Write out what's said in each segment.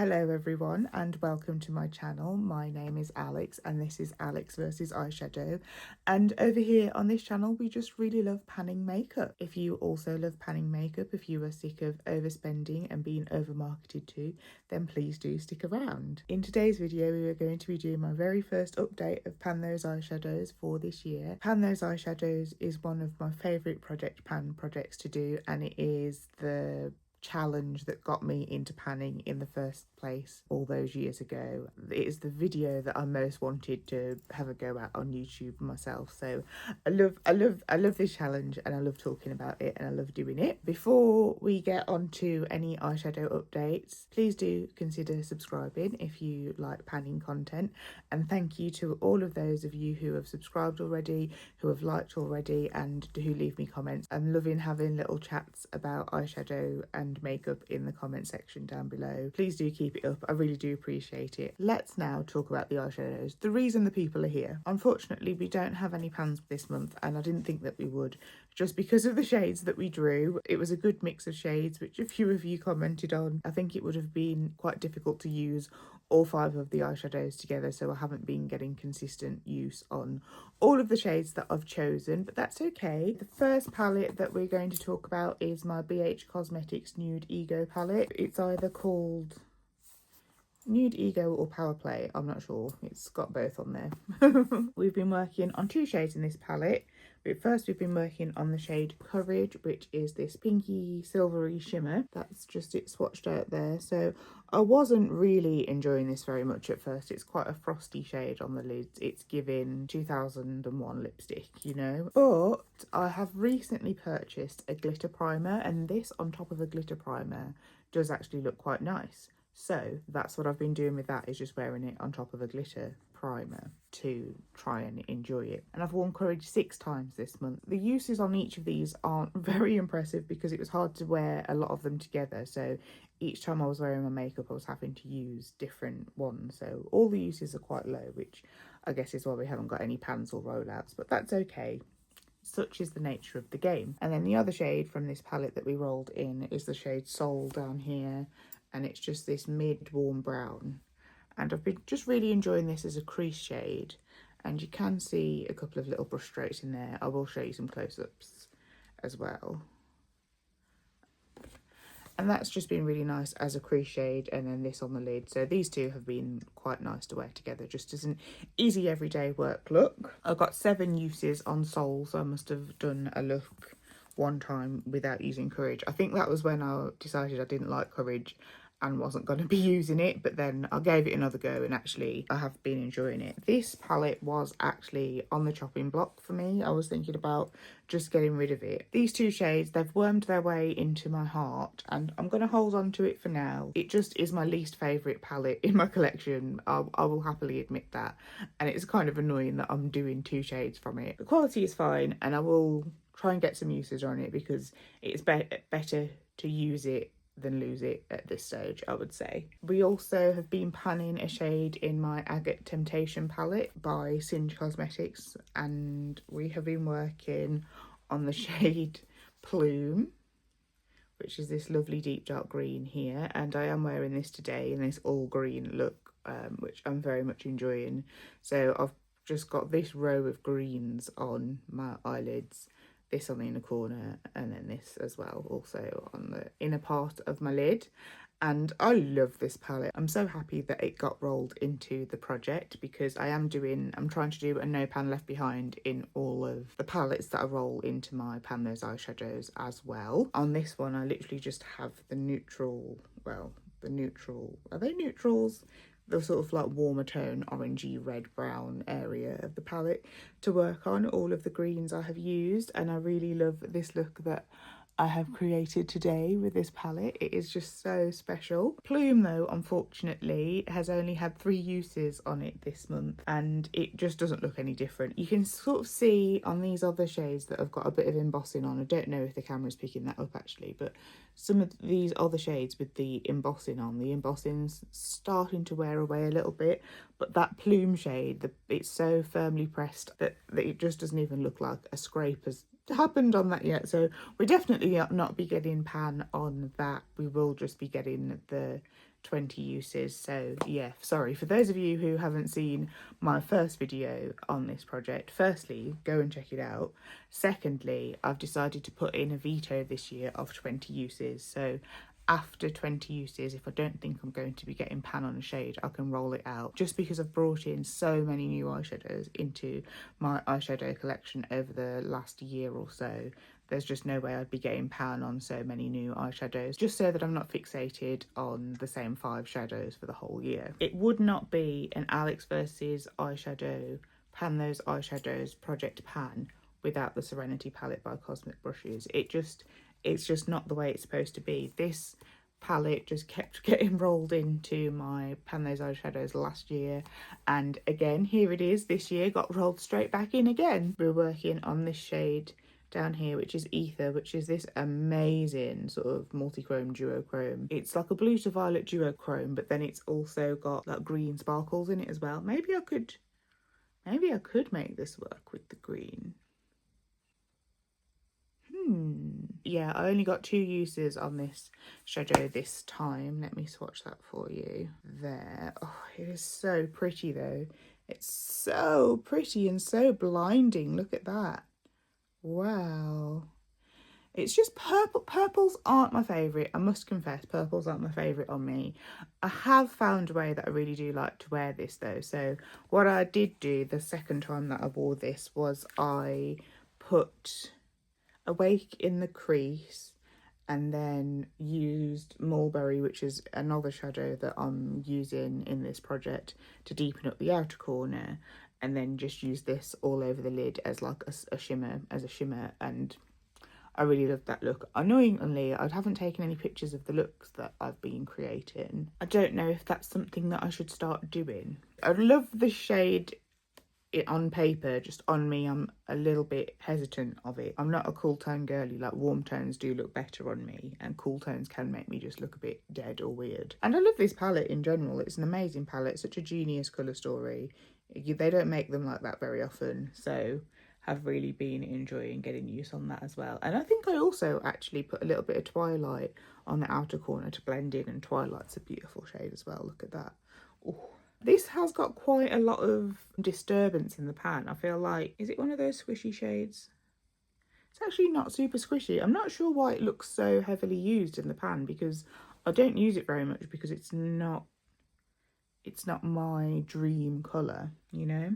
Hello everyone and welcome to my channel. My name is Alex and this is Alex versus Eyeshadow, and over here on this channel we just really love panning makeup. If you also love panning makeup, if you are sick of overspending and being over marketed to, then please do stick around. In today's video we are going to be doing my very first update of Pan Those Eyeshadows for this year. Pan Those Eyeshadows is one of my favourite pan projects to do, and it is the challenge that got me into panning in the first place all those years ago. It is the video that I most wanted to have a go at on YouTube myself. So I love this challenge and I love talking about it and I love doing it. Before we get on to any eyeshadow updates, please do consider subscribing if you like panning content, and thank you to all of those of you who have subscribed already, who have liked already, and who leave me comments. I'm loving having little chats about eyeshadow and makeup in the comment section down below. Please do keep it up, I really do appreciate it. Let's now talk about the eyeshadows, the reason the people are here. Unfortunately we don't have any pans this month, and I didn't think that we would, just because of the shades that we drew. It was a good mix of shades, which a few of you commented on. I think it would have been quite difficult to use all 5 of the eyeshadows together, so I haven't been getting consistent use on all of the shades that I've chosen, but that's okay. The first palette that we're going to talk about is my BH Cosmetics Nude Ego palette. It's either called Nude Ego or Power Play, I'm not sure. It's got both on there. We've been working on 2 shades in this palette. First we've been working on the shade Courage, which is this pinky silvery shimmer. That's just it swatched out there. So I wasn't really enjoying this very much at first. It's quite a frosty shade on the lids. It's giving 2001 lipstick, you know. But I have recently purchased a glitter primer, and this on top of a glitter primer does actually look quite nice. So that's what I've been doing with that, is just wearing it on top of a glitter primer to try and enjoy it. And I've worn Courage 6 times this month. The uses on each of these aren't very impressive because it was hard to wear a lot of them together, so each time I was wearing my makeup I was having to use different ones, so all the uses are quite low, which I guess is why we haven't got any pans or rollouts, but that's okay. Such is the nature of the game. And then the other shade from this palette that we rolled in is the shade Soul down here, and it's just this mid warm brown, and I've been just really enjoying this as a crease shade, and you can see a couple of little brush strokes in there. I will show you some close-ups as well, and that's just been really nice as a crease shade. And then this on the lid, so these two have been quite nice to wear together just as an easy everyday work look. I've got 7 uses on Soul, so I must have done a look one time without using Courage. I think that was when I decided I didn't like Courage and wasn't going to be using it, but then I gave it another go and actually I have been enjoying it. This palette was actually on the chopping block for me. I was thinking about just getting rid of it. These 2 shades, they've wormed their way into my heart and I'm going to hold on to it for now. It just is my least favourite palette in my collection. I will happily admit that, and it's kind of annoying that I'm doing 2 shades from it. The quality is fine and I will try and get some uses on it because it's better to use it than lose it at this stage, I would say. We also have been panning a shade in my Agate Temptation palette by Singe Cosmetics, and we have been working on the shade Plume, which is this lovely deep dark green here, and I am wearing this today in this all green look, which I'm very much enjoying. So I've just got this row of greens on my eyelids, this on the inner corner, and then this as well also on the inner part of my lid, and I love this palette. I'm so happy that it got rolled into the project because I'm trying to do a no pan left behind in all of the palettes that I roll into my Pan Those Eyeshadows as well. On this one I literally just have the neutral, well, are they neutrals? The sort of like warmer tone orangey red brown area of the palette to work on. All of the greens I have used, and I really love this look that I have created today with this palette. It is just so special. Plume though, unfortunately, has only had 3 uses on it this month and it just doesn't look any different. You can sort of see on these other shades that have got a bit of embossing on. I don't know if the camera's picking that up actually, but some of these other shades with the embossing on, the embossing's starting to wear away a little bit, but that Plume shade, it's so firmly pressed that it just doesn't even look like a scrape has happened on that yet. So we're definitely not be getting pan on that. We will just be getting the 20 uses. So yeah, sorry for those of you who haven't seen my first video on this project. Firstly, go and check it out. Secondly, I've decided to put in a veto this year of 20 uses. So after 20 uses, if I don't think I'm going to be getting pan on a shade, I can roll it out, just because I've brought in so many new eyeshadows into my eyeshadow collection over the last year or so. There's just no way I'd be getting pan on so many new eyeshadows, just so that I'm not fixated on the same 5 shadows for the whole year. It would not be an Alex versus eyeshadow pan those eyeshadows project pan without the Serenity palette by Cosmic Brushes. It's just not the way it's supposed to be. This palette just kept getting rolled into my pan those eyeshadows last year, and again here it is this year, got rolled straight back in again. We're working on this shade down here, which is Ether, which is this amazing sort of multi-chrome duochrome. It's like a blue to violet duochrome, but then it's also got like green sparkles in it as well. Maybe I could make this work with the green. Yeah, I only got 2 uses on this shadow this time. Let me swatch that for you. There. Oh, it is so pretty though. It's so pretty and so blinding. Look at that. Wow. It's just purple. Purples aren't my favourite. I must confess, purples aren't my favourite on me. I have found a way that I really do like to wear this though. So what I did do the second time that I wore this was I put Awake in the crease and then used Mulberry, which is another shadow that I'm using in this project, to deepen up the outer corner, and then just use this all over the lid as like a shimmer, and I really love that look. Annoyingly, I haven't taken any pictures of the looks that I've been creating. I don't know if that's something that I should start doing. I love the shade it on paper. Just on me, I'm a little bit hesitant of it. I'm not a cool tone girly. Like, warm tones do look better on me, and cool tones can make me just look a bit dead or weird. And I love this palette in general. It's an amazing palette, such a genius colour story. They don't make them like that very often, so have really been enjoying getting use on that as well. And I think I also actually put a little bit of Twilight on the outer corner to blend in, and Twilight's a beautiful shade as well. Look at that. Ooh. This has got quite a lot of disturbance in the pan. I feel like, is it one of those squishy shades? It's actually not super squishy. I'm not sure why it looks so heavily used in the pan, because I don't use it very much, because it's not my dream colour, you know?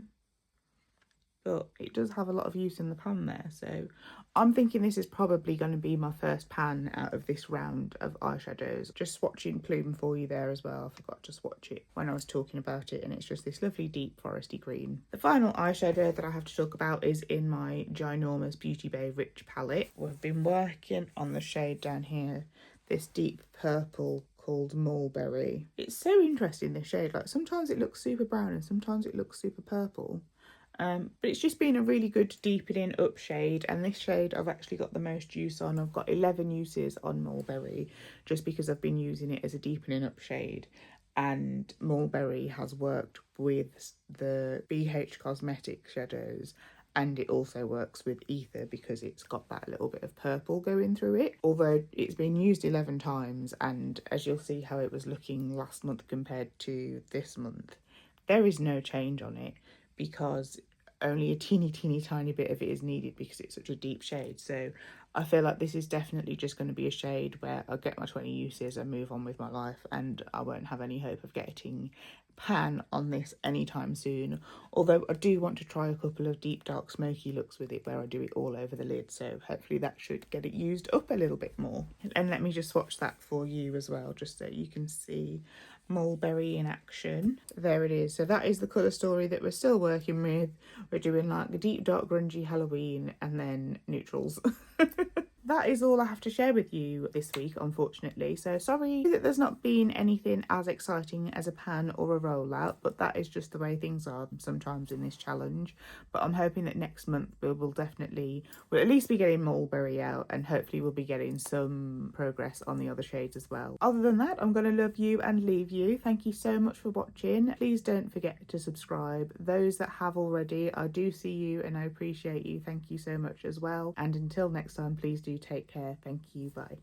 But it does have a lot of use in the pan there, so I'm thinking this is probably going to be my first pan out of this round of eyeshadows. Just swatching Plume for you there as well. I forgot to swatch it when I was talking about it, and it's just this lovely deep foresty green. The final eyeshadow that I have to talk about is in my ginormous Beauty Bay Rich palette. We've been working on the shade down here, this deep purple called Mulberry. It's so interesting, this shade. Like, sometimes it looks super brown and sometimes it looks super purple. But it's just been a really good deepening up shade, and this shade I've actually got the most use on. I've got 11 uses on Mulberry, just because I've been using it as a deepening up shade, and Mulberry has worked with the BH Cosmetic shadows, and it also works with Ether because it's got that little bit of purple going through it. Although it's been used 11 times, and as you'll see how it was looking last month compared to this month, there is no change on it, because only a teeny tiny bit of it is needed because it's such a deep shade. So I feel like this is definitely just going to be a shade where I'll get my 20 uses and move on with my life, and I won't have any hope of getting pan on this anytime soon. Although I do want to try a couple of deep dark smoky looks with it where I do it all over the lid, so hopefully that should get it used up a little bit more. And let me just swatch that for you as well, just so you can see Mulberry in action. There it is. So that is the colour story that we're still working with. We're doing like the deep dark grungy Halloween and then neutrals. That is all I have to share with you this week, unfortunately. So sorry that there's not been anything as exciting as a pan or a rollout, but that is just the way things are sometimes in this challenge. But I'm hoping that next month we'll at least be getting Mulberry out, and hopefully we'll be getting some progress on the other shades as well. Other than that, I'm going to love you and leave you. Thank you so much for watching. Please don't forget to subscribe. Those that have already, I do see you and I appreciate you. Thank you so much as well. And until next time, please do take care. Thank you. Bye.